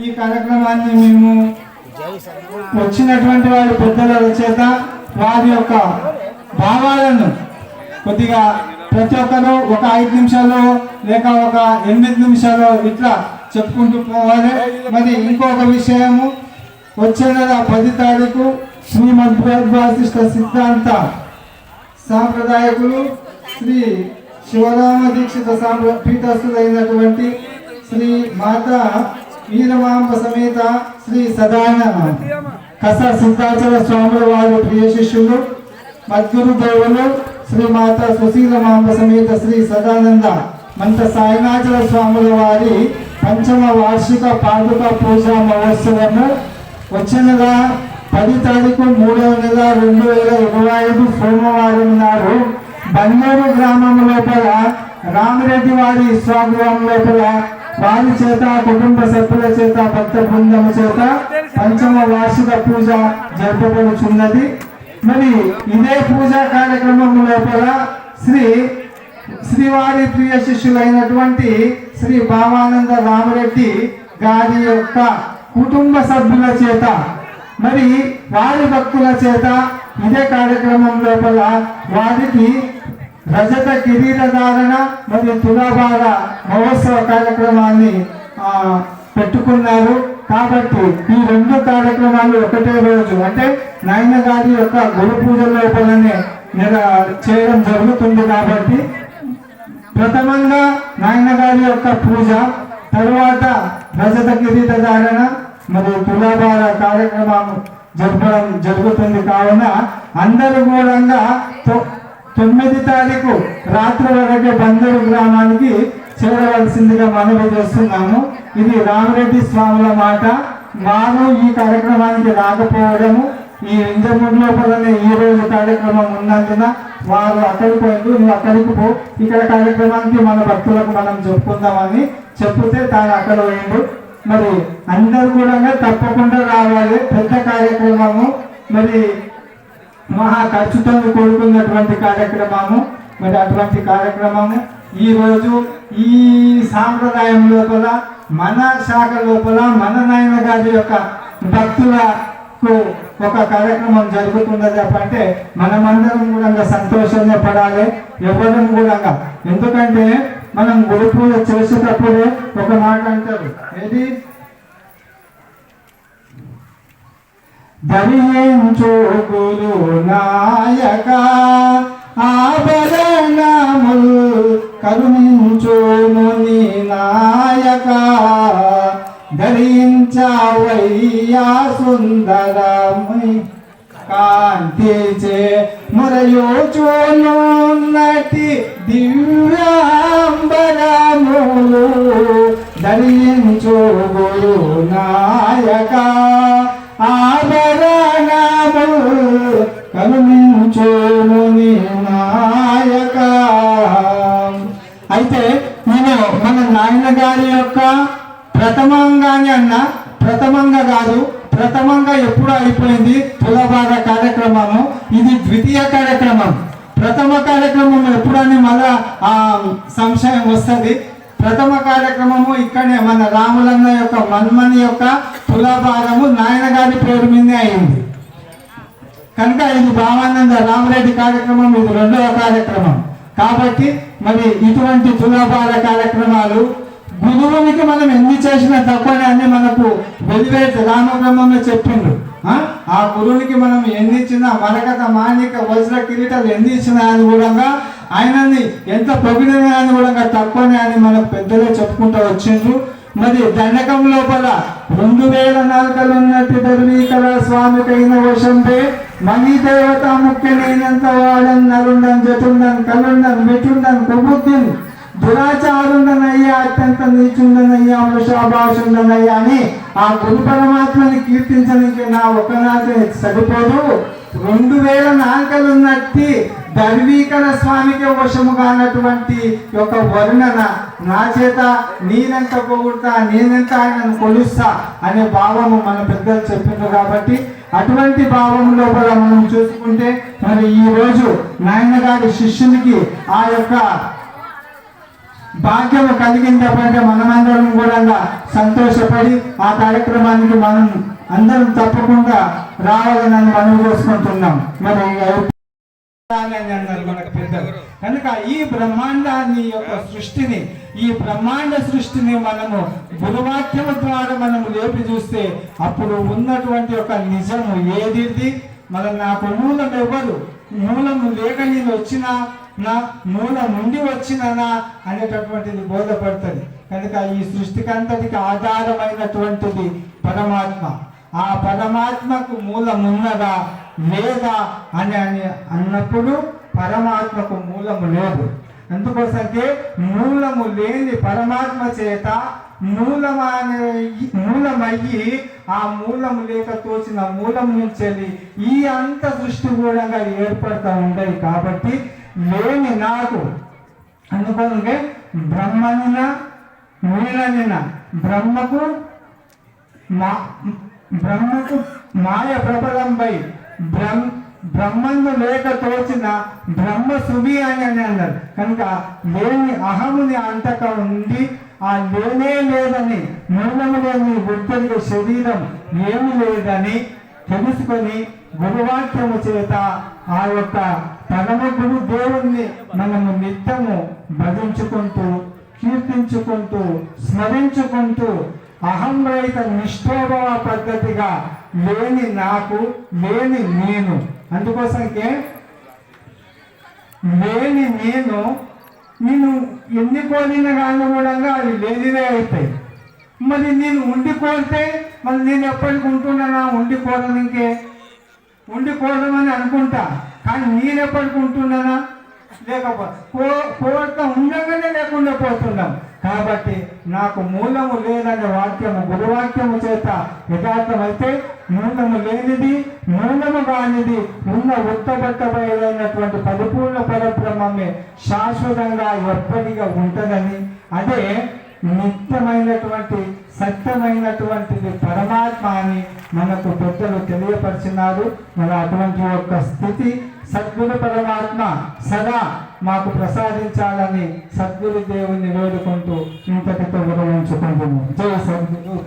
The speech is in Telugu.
ఈ కార్యక్రమాన్ని మేము వచ్చినటువంటి వారి పెద్దల చేత వారి యొక్క భావాలను కొద్దిగా ప్రతి ఒక్కరు ఒక 5 నిమిషాలు లేక ఒక 8 నిమిషాలు ఇట్లా చెప్పుకుంటూ పోవాలి. మరి ఇంకొక విషయము, వచ్చే నెల 10 తారీఖు శ్రీమద్ భగవద్వాసిష్ట సిద్ధాంత సాంప్రదాయకులు శ్రీ శివరామ దీక్షిత పీఠస్థులైనటువంటి శ్రీ మాతా వీరమాంబ సమేత శ్రీ సదానంద కస సిద్ధాచల స్వాముల వారి ప్రియ శిష్యులు మద్గురు దేవులు శ్రీ మాతా సుశీలమాంబ సమేత శ్రీ సదానంద మంత సాయినాచల స్వాముల వారి 5వ వార్షిక పాదుక పూజా మహోత్సవము వచ్చే నెల 10 తారీఖు 3వ నెల 2025 సోమవారం నాడు బంగారు గ్రామం లోపల రామిరెడ్డి వారి స్వగృహం లోపల వారి చేత కుటుంబ సభ్యుల చేత భక్త బృందము చేత 5వ వార్షిక పూజ జరపబడుచున్నది. మరి ఇదే పూజా కార్యక్రమం లోపల శ్రీవారి ప్రియ శిష్యులైనటువంటి శ్రీ భావానంద రామరెడ్డి గారి యొక్క కుటుంబ సభ్యుల చేత మరి వారి భక్తుల చేత ఇదే కార్యక్రమం లోపల వారికి రజత కిరీట ధారణ మరియు తులాభార మహోత్సవ కార్యక్రమాన్ని పెట్టుకున్నారు. కాబట్టి ఈ 2 కార్యక్రమాలు ఒకటే రోజు అంటే నాయన గారి యొక్క గురు పూజ లోపలనే చేయడం జరుగుతుంది. కాబట్టి ప్రథమంగా నాయన గారి యొక్క పూజ, తరువాత రజత కిరీట ధారణ మరియు తులాభార కార్యక్రమం జరపడం జరుగుతుంది. కావున అందరూ కూడా 9 తారీఖు రాత్రి వరకు బందరు గ్రామానికి చేరవలసిందిగా మనవి చేస్తున్నాము. ఇది రామరెడ్డి స్వాముల మాట. వారు ఈ కార్యక్రమానికి రాకపోవడము, ఈ ఇంజమూరు లోపలనే ఈ రోజు కార్యక్రమం ఉన్నందున వారు అక్కడికి పోయింది, నువ్వు అక్కడికి పో, ఇక్కడ కార్యక్రమానికి మన భక్తులకు మనం చెప్పుకుందామని చెప్తే తాను అక్కడ పోయిండు. మరి అందరూ కూడా తప్పకుండా రావాలి. పెద్ద కార్యక్రమము, మరి మహా ఖర్చుతో కూడుకున్నటువంటి కార్యక్రమము. మరి అటువంటి కార్యక్రమము ఈ రోజు ఈ సాంప్రదాయం లోపల మన శాఖ లోపల మన నాయన గారి యొక్క భక్తులకు ఒక కార్యక్రమం జరుగుతున్నది అంటే మనమందరం కూడా సంతోషంగా పడాలి. ఎవరం కూడా, ఎందుకంటే మనం గురు పూజ చేసేటప్పుడే ఒక మాట అంటారు, ఏది ధరించు గురు నాయక ఆభరణముల్ కరుణించు ముని నాయక ధరించవయ్యా సుందరమై కాంతిచే మురయోచునున్నటి దివ్యాంబరములు ధరించు గురు నాయక ఆభరణము కరుణించు ముని నాయక. అయితే నేను మన నాయన గారి యొక్క ప్రథమంగానే ప్రథమంగా కాదు, ప్రథమంగా ఎప్పుడు అయిపోయింది తులాభార కార్యక్రమము. ఇది ద్వితీయ కార్యక్రమం. ప్రథమ కార్యక్రమం ఎప్పుడని మళ్ళా సంశయం వస్తుంది. ప్రథమ కార్యక్రమము ఇక్కడనే మన రాములన్న యొక్క మన్మని యొక్క తులాభారము నాయన గారి పేరు మీదే అయింది కనుక ఇది భావానంద రామరెడ్డి కార్యక్రమం, ఇది 2వ కార్యక్రమం. కాబట్టి మరి ఇటువంటి తులాభార కార్యక్రమాలు గురువునికి మనం ఎన్ని చేసినా తక్కువనే అని మనకు వెలివేసి రామబ్రహ్మంలో చెప్పిండు. ఆ గురువునికి మనం ఎన్ని ఇచ్చినా మరకత మాణిక వజ్ర కిరీటాలు ఎన్ని ఇచ్చినా అని కూడా ఆయనని ఎంత పొగిడినా అని కూడా తక్కువనే అని మనకు పెద్దలే చెప్పుకుంటూ వచ్చిండ్రు. మరి దండకం లోపల 2000 నాలుకలు ఉన్నట్టు ధర్మీకర స్వామికైన వశంపే మనీ దేవత ముఖ్యమైనంత వాడన్ నలుండన్ జటుండన్ కలుండన్ మిటుండన్ కుబుద్ధిన్ దురాచారుండనయ్యా అత్యంత నీచుండనయ్యా వృషాభాషుండనయ్యా అని ఆ గురు పరమాత్మని కీర్తించడానికి నా ఒకనాటి సరిపోదు. 2000 నాలుకలు ఉన్నట్టి ధర్మీకర స్వామికి వశముగా అన్నటువంటి యొక్క వర్ణన నా చేత నేనెంత పొగుడుతా, నేనెంత ఆయనను కొలుస్తా అనే భావము మన పెద్దలు చెప్పిండ్రు. కాబట్టి అటువంటి భావం లోపల మనం చూసుకుంటే మరి ఈ రోజు నాయన గారి శిష్యునికి ఆ యొక్క భాగ్యము కలిగిందంటే మనమందరం కూడా సంతోషపడి ఆ కార్యక్రమానికి మనం అందరం తప్పకుండా రావాలని మనం చేసుకుంటున్నాం. మరి అని అన్నారు మనకు పెద్దలు. కనుక ఈ బ్రహ్మాండాన్ని యొక్క సృష్టిని, ఈ బ్రహ్మాండ సృష్టిని మనము గురువాక్యము ద్వారా మనము లేపి చూస్తే అప్పుడు ఉన్నటువంటి ఒక నిజము ఏది, నాకు మూలం ఎవరు, మూలము లేక నేను వచ్చినా, నా మూలం నుండి వచ్చినానా అనేటటువంటిది బోధపడుతుంది. కనుక ఈ సృష్టికి అంతటికి ఆధారమైనటువంటిది పరమాత్మ. ఆ పరమాత్మకు మూలం ఉన్నదా లేదా అని అన్నప్పుడు పరమాత్మకు మూలము లేదు. అందుకోసంకే మూలము లేని పరమాత్మ చేత మూలమయ్యి ఆ మూలము లేక తోచిన మూలం నుంచి ఈ అంత సృష్టి కూడా ఏర్పడుతూ ఉంటాయి. కాబట్టి లేని నాకు అందుకోసంకే బ్రహ్మనిన మీననిన బ్రహ్మకు మాయ ప్రబలంపై బ్రహ్మందు లేక తోచిన బ్రహ్మ సువి అని అన్నారు. కనుక లేని అహముని అంతక ఉంది, ఆ లేనే లేదని మూలము లేని బుద్ధుడికి శరీరం ఏమి లేదని తెలుసుకొని గురువాక్యము చేత ఆ యొక్క పరమ గురు దేవుణ్ణి మనము నిత్యము భజించుకుంటూ, కీర్తించుకుంటూ, స్మరించుకుంటూ అహం రహిత నిష్ఠోభవ పద్ధతిగా లేని నాకు, లేని నేను. అందుకోసంకే లేని నేను ఎన్ని కోరిన కానీ కూడా అవి లేనివే అవుతాయి. మరి నేను ఉండి కోరితే మరి నేను ఎప్పటికి ఉంటున్నానా? ఉండి కోరనికే ఉండి కోరమని అనుకుంటా, కానీ నేను ఎప్పటికి ఉంటున్నానా? కోరిక ఉండగానే లేకుండా పోతున్నాం. కాబట్టి నాకు మూలము లేదనే వాక్యము గురువాక్యము చేత యథార్థమైతే మూలము లేనిది, మూలము కానిది ఉన్న ఉత్తబట్టబడినటువంటి పరిపూర్ణ పరబ్రహ్మమే శాశ్వతంగా ఎప్పటిగా ఉంటుందని, అదే నిత్యమైనటువంటి సత్యమైనటువంటిది పరమాత్మ అని మనకు పెద్దలు తెలియపరిచినారు. మన అటువంటి యొక్క స్థితి సద్గురు పరమాత్మ సదా మాకు ప్రసాదించాలని సద్గురు దేవుని వేడుకుంటూ ఇంతటితో విరమించుకుంటున్నాము. జై సద్గురు.